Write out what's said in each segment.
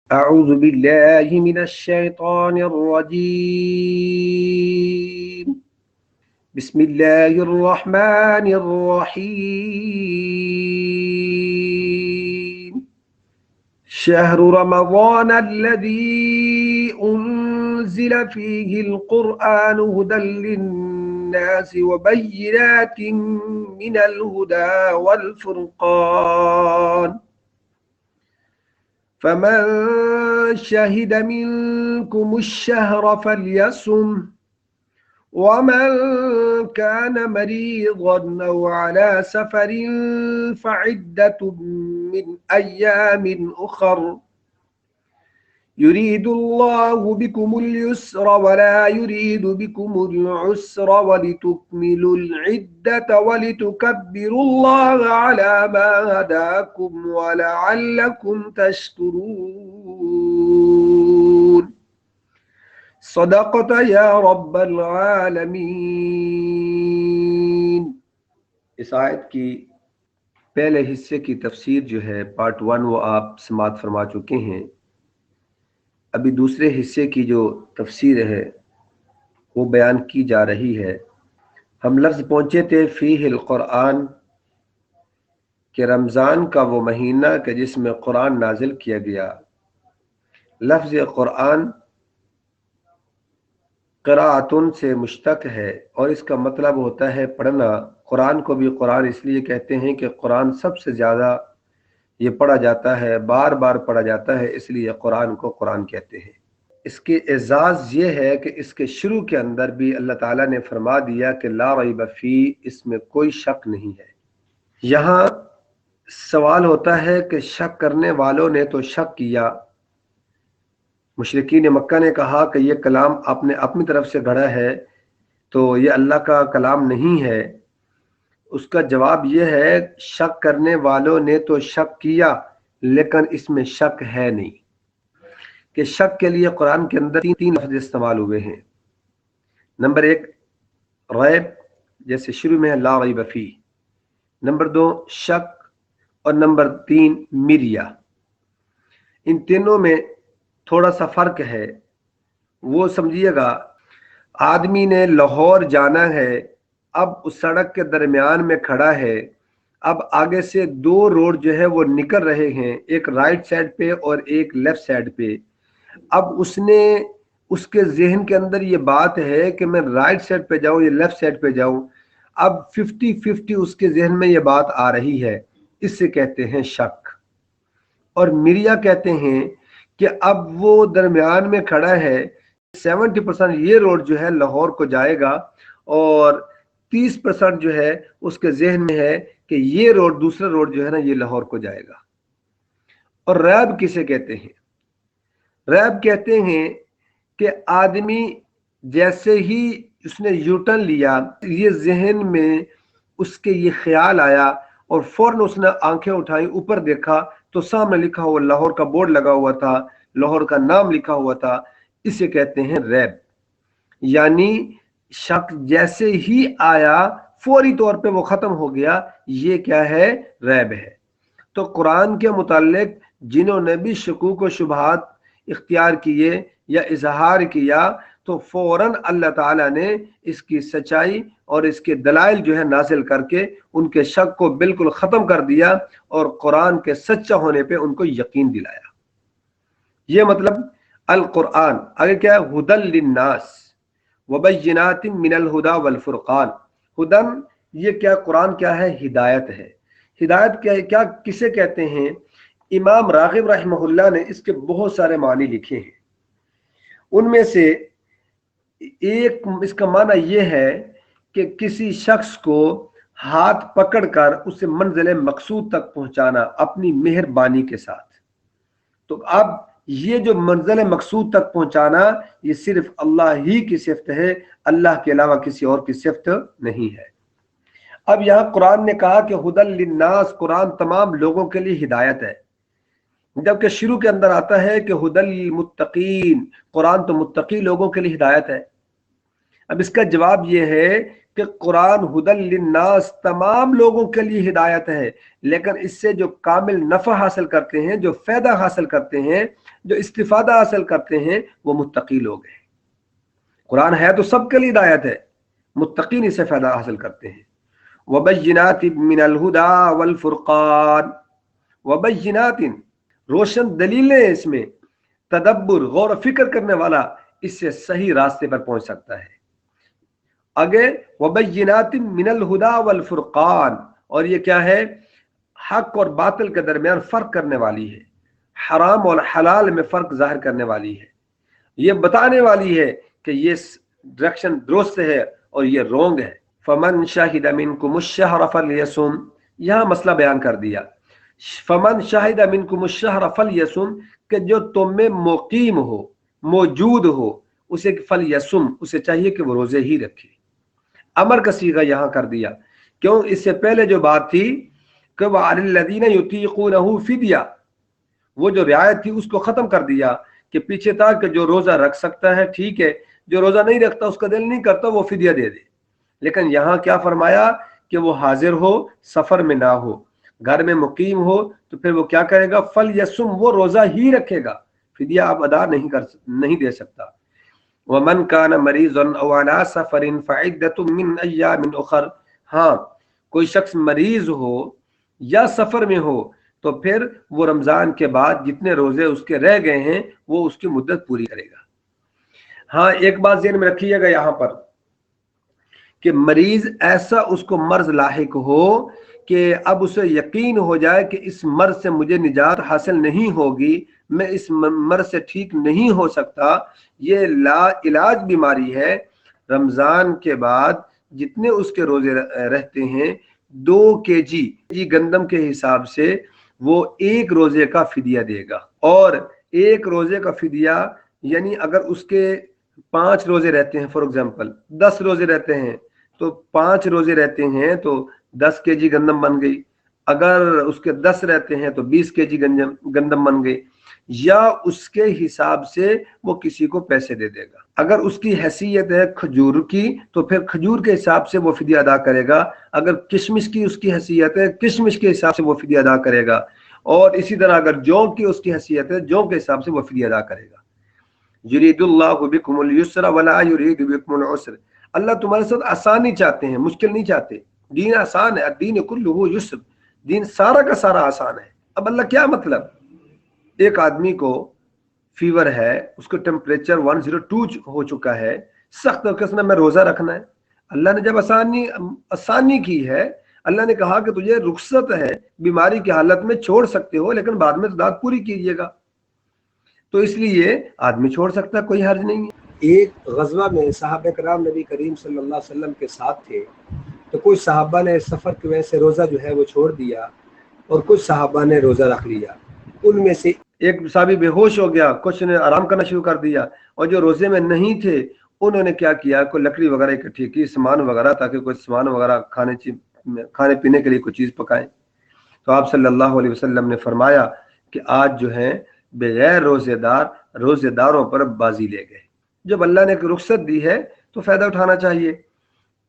أعوذ بالله من الشيطان الرجيم بسم الله الرحمن الرحيم شهر رمضان الذي أنزل فيه القرآن هدى للناس وبينات من الهدى والفرقان فمن شهد منكم الشهر فليصم ومن كان مريضا أو على سفر فعدة من أيام أخر يريد الله بكم اليسر ولا يريد بكم العسر ولتكملوا العدة ولتكبروا الله على ما هداكم ولعلكم تشكرون صدقت یا رب العالمین۔ اس آیت کی پہلے حصے کی تفسیر جو ہے پارٹ 1 وہ آپ سماعت فرما چکے ہیں۔ ابھی دوسرے حصے کی جو تفسیر ہے وہ بیان کی جا رہی ہے۔ ہم لفظ پہنچے تھے فیہ القرآن کہ رمضان کا وہ مہینہ کہ جس میں قرآن نازل کیا گیا۔ لفظ قرآن قراءتن سے مشتق ہے اور اس کا مطلب ہوتا ہے پڑھنا۔ قرآن کو بھی قرآن اس لیے کہتے ہیں کہ قرآن سب سے زیادہ یہ پڑھا جاتا ہے، بار بار پڑھا جاتا ہے، اس لیے قرآن کو قرآن کہتے ہیں۔ اس کے اعزاز یہ ہے کہ اس کے شروع کے اندر بھی اللہ تعالیٰ نے فرما دیا کہ لا ریب فی، اس میں کوئی شک نہیں ہے۔ یہاں سوال ہوتا ہے کہ شک کرنے والوں نے تو شک کیا، مشرکین مکہ نے کہا کہ یہ کلام آپ نے اپنی طرف سے گھڑا ہے تو یہ اللہ کا کلام نہیں ہے۔ اس کا جواب یہ ہے شک کرنے والوں نے تو شک کیا لیکن اس میں شک ہے نہیں، کہ شک کے لیے قرآن کے اندر تین لفظ استعمال ہوئے ہیں۔ نمبر 1 ریب، جیسے شروع میں ہے لا ریب فی، نمبر 2 شک، اور نمبر 3 مریا۔ ان تینوں میں تھوڑا سا فرق ہے، وہ سمجھیے گا۔ آدمی نے لاہور جانا ہے، اب اس سڑک کے درمیان میں کھڑا ہے، اب آگے سے 2 روڈ جو ہے وہ نکل رہے ہیں، ایک رائٹ سائڈ پہ اور ایک لیفٹ سائڈ پہ۔ اب اس کے ذہن کے اندر یہ بات ہے کہ میں رائٹ سائڈ پہ جاؤں یا لیفٹ سائڈ پہ جاؤں، اب 50-50 اس کے ذہن میں یہ بات آ رہی ہے، اس سے کہتے ہیں شک۔ اور مریا کہتے ہیں کہ اب وہ درمیان میں کھڑا ہے، 70% یہ روڈ جو ہے لاہور کو جائے گا اور 30% جو ہے اس کے ذہن میں ہے کہ یہ روڈ، دوسرا روڈ جو ہے نا، یہ لاہور کو جائے گا۔ اور ریب کسے کہتے ہیں؟ ریب کہتے ہیں کہ آدمی جیسے ہی اس نے یوٹرن لیا، یہ ذہن میں اس کے یہ خیال آیا اور فوراً اس نے آنکھیں اٹھائیں، اوپر دیکھا تو سامنے لکھا ہوا لاہور کا بورڈ لگا ہوا تھا، لاہور کا نام لکھا ہوا تھا، اسے کہتے ہیں ریب۔ یعنی شک جیسے ہی آیا فوری طور پہ وہ ختم ہو گیا، یہ کیا ہے؟ ریب ہے۔ تو قرآن کے متعلق جنہوں نے بھی شکوک و شبہات اختیار کیے یا اظہار کیا تو فوراً اللہ تعالیٰ نے اس کی سچائی اور اس کے دلائل جو ہے نازل کر کے ان کے شک کو بالکل ختم کر دیا اور قرآن کے سچا ہونے پہ ان کو یقین دلایا۔ یہ مطلب القرآن۔ آگے کیا ہے؟ ہدی للناس وبینات من الہدی والفرقان۔ ہدن، یہ کیا قرآن کیا ہے؟ ہدایت ہے۔ ہدایت کیا کسے کہتے ہیں؟ امام راغب رحمہ اللہ نے اس کے بہت سارے معنی لکھے ہیں، ان میں سے ایک اس کا معنی یہ ہے کہ کسی شخص کو ہاتھ پکڑ کر اسے منزل مقصود تک پہنچانا اپنی مہربانی کے ساتھ۔ تو اب یہ جو منزل مقصود تک پہنچانا یہ صرف اللہ ہی کی صفت ہے، اللہ کے علاوہ کسی اور کی صفت نہیں ہے۔ اب یہاں قرآن نے کہا کہ ہدی للناس، قرآن تمام لوگوں کے لیے ہدایت ہے، جبکہ شروع کے اندر آتا ہے کہ ہدی للمتقین، قرآن تو متقی لوگوں کے لیے ہدایت ہے۔ اب اس کا جواب یہ ہے کہ قرآن ہدی للناس تمام لوگوں کے لیے ہدایت ہے، لیکن اس سے جو کامل نفع حاصل کرتے ہیں، جو فائدہ حاصل کرتے ہیں، جو استفادہ حاصل کرتے ہیں، وہ متقی لوگ ہیں۔ قرآن ہے تو سب کے لیے ہدایت ہے، متقین اس سے فائدہ حاصل کرتے ہیں۔ وبینات من الہدی والفرقان، وبینات روشن دلیلیں اس میں، تدبر غور و فکر کرنے والا اس سے صحیح راستے پر پہنچ سکتا ہے۔ آگے وبینات من الہدی والفرقان، اور یہ کیا ہے؟ حق اور باطل کے درمیان فرق کرنے والی ہے، حرام اور حلال میں فرق ظاہر کرنے والی ہے، یہ بتانے والی ہے کہ یہ ڈائریکشن درست ہے اور یہ رونگ ہے۔ فمن شاہد منکم الشہر فلیصم، یہاں مسئلہ بیان کر دیا۔ فمن شاہد منکم الشہر فلیصم، کہ جو تم میں مقیم ہو، موجود ہو، اسے فلیصم، اسے چاہیے کہ وہ روزے ہی رکھے۔ امر کا صیغہ یہاں کر دیا، کیوں؟ اس سے پہلے جو بات تھی کہ وعلی الذین یطیقونہ فدیہ، وہ جو رعایت تھی اس کو ختم کر دیا، کہ پیچھے تھا کہ جو روزہ رکھ سکتا ہے ٹھیک ہے، جو روزہ نہیں رکھتا، اس کا دل نہیں کرتا، وہ فدیہ دے دے۔ لیکن یہاں کیا فرمایا کہ وہ حاضر ہو، سفر میں نہ ہو، گھر میں مقیم ہو، تو پھر وہ کیا کرے گا؟ فلیصم، وہ روزہ ہی رکھے گا، فدیہ آپ ادا نہیں دے سکتا۔ ومن کان مریضا او علی سفر فعدۃ من ایام اخر، ہاں کوئی شخص مریض ہو یا سفر میں ہو تو پھر وہ رمضان کے بعد جتنے روزے اس کے رہ گئے ہیں وہ اس کی مدت پوری کرے گا۔ ہاں ایک بات ذہن میں رکھیے گا یہاں پر کہ مریض ایسا اس کو مرض لاحق ہو کہ اب اسے یقین ہو جائے کہ اس مرض سے مجھے نجات حاصل نہیں ہوگی، میں اس مرض سے ٹھیک نہیں ہو سکتا، یہ لا علاج بیماری ہے۔ رمضان کے بعد جتنے اس کے روزے رہتے ہیں 2 kg گندم کے حساب سے وہ 1 روزے کا فدیہ دے گا، اور 1 روزے کا فدیہ یعنی اگر اس کے 5 روزے رہتے ہیں، فار ایگزامپل 10 روزے رہتے ہیں تو 5 روزے رہتے ہیں تو 10 kg گندم بن گئی، اگر اس کے 10 رہتے ہیں تو 20 kg گندم بن گئی، یا اس کے حساب سے وہ کسی کو پیسے دے دے گا۔ اگر اس کی حیثیت ہے کھجور کی تو پھر کھجور کے حساب سے وہ فدیہ ادا کرے گا، اگر کشمش کی اس کی حیثیت ہے کشمش کے حساب سے وہ فدیہ ادا کرے گا، اور اسی طرح اگر جو کی اس کی حیثیت ہے جو کے حساب سے وہ فدیہ ادا کرے گا۔ یرید اللہ بکم اليسر ولا یرید بکم العسر، اللہ تمہارے ساتھ آسانی چاہتے ہیں، مشکل نہیں چاہتے، دین آسان ہے، الدین کلہ یسر، دین سارا کا سارا آسان ہے۔ اب اللہ کیا مطلب؟ ایک آدمی کو فیور ہے، اس کو ٹیمپریچر 102 ہو چکا ہے، سخت قسم میں روزہ رکھنا ہے، اللہ نے جب آسانی کی ہے، اللہ نے کہا کہ تجھے رخصت ہے، بیماری کی حالت میں چھوڑ سکتے ہو لیکن بعد میں تعداد پوری کیجیے گا، تو اس لیے آدمی چھوڑ سکتا ہے، کوئی حرج نہیں ہے۔ ایک غزوہ میں صحابہ کرام نبی کریم صلی اللہ علیہ وسلم کے ساتھ تھے، تو کچھ صحابہ نے سفر کی وجہ سے روزہ جو ہے وہ چھوڑ دیا اور کچھ صحابہ نے روزہ رکھ لیا۔ ان میں سے ایک صحابی بے ہوش ہو گیا، کچھ نے آرام کرنا شروع کر دیا، اور جو روزے میں نہیں تھے انہوں نے کیا کیا، کوئی لکڑی وغیرہ اکٹھی کی، سامان وغیرہ، تاکہ کوئی سامان وغیرہ کھانے پینے کے لیے کوئی چیز پکائیں۔ تو آپ صلی اللہ علیہ وسلم نے فرمایا کہ آج جو ہے بغیر روزے داروں پر بازی لے گئے۔ جب اللہ نے رخصت دی ہے تو فائدہ اٹھانا چاہیے۔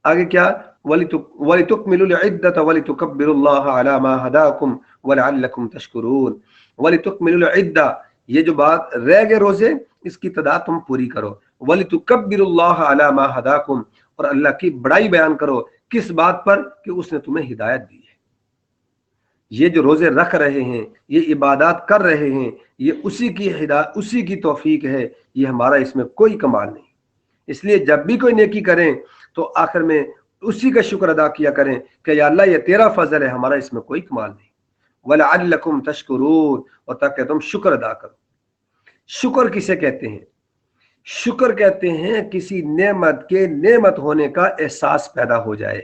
آگے کیا؟ وَلِتُكْمِلُوا الْعِدَّةَ وَلِتُكَبِّرُوا اللَّهَ عَلَى مَا هَدَاكُمْ وَلَعَلَّكُمْ تَشْكُرُونَ۔ وَلِتُكْمِلُوا الْعِدَّةَ، یہ جو بات رہ گئے روزے، اس کی تعداد تم پوری کرو۔ وَلِتُكَبِّرُوا اللَّهَ عَلَى مَا هَدَاكُمْ، اور اللہ کی بڑائی بیان کرو، کس بات پر؟ کہ اس نے تمہیں ہدایت دی ہے۔ یہ جو روزے رکھ رہے ہیں، یہ عبادات کر رہے ہیں، یہ اسی کی ہدایت، اسی کی توفیق ہے، یہ ہمارا اس میں کوئی کمال نہیں۔ اس لیے جب بھی کوئی نیکی کریں تو آخر میں اسی کا شکر ادا کیا کریں کہ یا اللہ یہ تیرا فضل ہے، ہمارا اس میں کوئی کمال نہیں۔ وَلَعَلَّكُمْ تَشْكُرُونَ، اور تاکہ تم شکر ادا کرو۔ شکر کسے کہتے ہیں؟ شکر کہتے ہیں کسی نعمت کے نعمت ہونے کا احساس پیدا ہو جائے،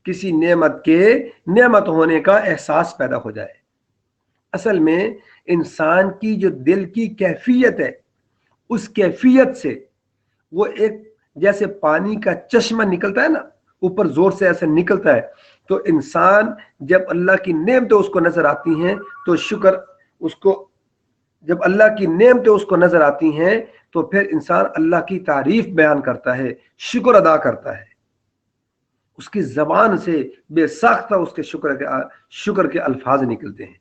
کسی نعمت کے نعمت ہونے کا احساس پیدا ہو جائے۔ اصل میں انسان کی جو دل کی کیفیت ہے، اس کیفیت سے وہ ایک جیسے پانی کا چشمہ نکلتا ہے نا، اوپر زور سے ایسے نکلتا ہے، تو انسان جب اللہ کی نعمتیں اس کو نظر آتی ہیں تو شکر اس کو، جب اللہ کی نعمتیں اس کو نظر آتی ہیں تو پھر انسان اللہ کی تعریف بیان کرتا ہے، شکر ادا کرتا ہے، اس کی زبان سے بے ساختہ اس کے شکر کے الفاظ نکلتے ہیں۔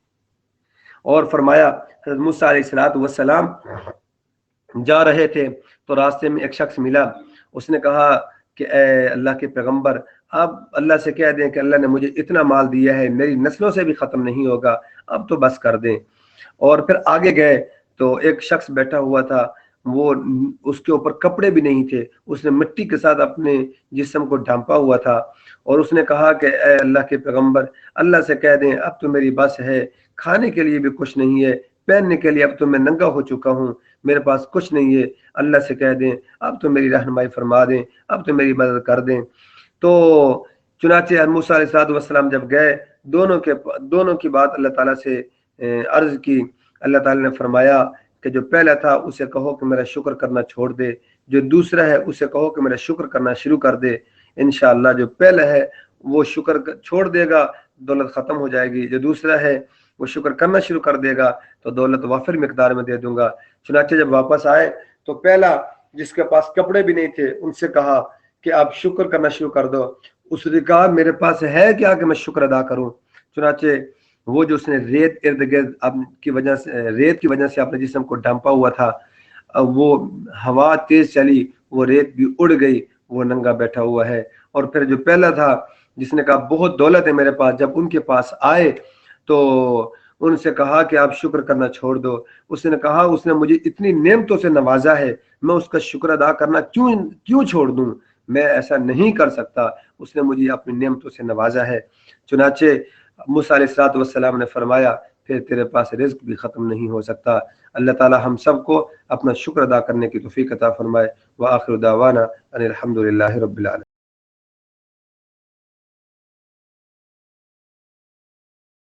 اور فرمایا حضرت موسیٰ علیہ السلام جا رہے تھے تو راستے میں ایک شخص ملا، اس نے کہا کہ اے اللہ کے پیغمبر، آپ اللہ سے کہہ دیں کہ اللہ نے مجھے اتنا مال دیا ہے، میری نسلوں سے بھی ختم نہیں ہوگا، اب تو بس کر دیں۔ اور پھر آگے گئے تو ایک شخص بیٹھا ہوا تھا، وہ اس کے اوپر کپڑے بھی نہیں تھے، اس نے مٹی کے ساتھ اپنے جسم کو ڈھانپا ہوا تھا، اور اس نے کہا کہ اے اللہ کے پیغمبر، اللہ سے کہہ دیں اب تو میری بس ہے، کھانے کے لیے بھی کچھ نہیں ہے، پہننے کے لیے اب تو میں ننگا ہو چکا ہوں، میرے پاس کچھ نہیں ہے، اللہ سے کہہ دیں اب تو میری رہنمائی فرما دیں، اب تو میری مدد کر دیں۔ تو چنانچہ موسیٰ علیہ السلام جب گئے، دونوں کی بات اللہ تعالیٰ سے عرض کی، اللہ تعالیٰ نے فرمایا کہ جو پہلا تھا اسے کہو کہ میرا شکر کرنا چھوڑ دے، جو دوسرا ہے اسے کہو کہ میرا شکر کرنا شروع کر دے، انشاءاللہ جو پہلا ہے وہ شکر چھوڑ دے گا دولت ختم ہو جائے گی، جو دوسرا ہے وہ شکر کرنا شروع کر دے گا تو دولت وافر مقدار میں دے دوں گا۔ چنانچہ جب واپس آئے تو پہلا جس کے پاس کپڑے بھی نہیں تھے ان سے کہا کہ آپ شکر کرنا شروع کر دو، اس نے کہا میرے پاس ہے کیا کہ میں شکر ادا کروں؟ چنانچہ وہ جو اس نے ریت ارد گرد کی وجہ سے اپنے جسم کو ڈھانپا ہوا تھا، وہ ہوا تیز چلی، وہ ریت بھی اڑ گئی، وہ ننگا بیٹھا ہوا ہے۔ اور پھر جو پہلا تھا جس نے کہا بہت دولت ہے میرے پاس، جب ان کے پاس آئے تو ان سے کہا کہ آپ شکر کرنا چھوڑ دو، اس نے کہا اس نے مجھے اتنی نعمتوں سے نوازا ہے، میں اس کا شکر ادا کرنا کیوں چھوڑ دوں؟ میں ایسا نہیں کر سکتا، اس نے مجھے اپنی نعمتوں سے نوازا ہے۔ چنانچہ موسیٰ علیہ السلام نے فرمایا پھر تیرے پاس رزق بھی ختم نہیں ہو سکتا۔ اللہ تعالی ہم سب کو اپنا شکر ادا کرنے کی توفیق عطا فرمائے۔ وآخر دعوانا ان الحمد للہ رب العالمین۔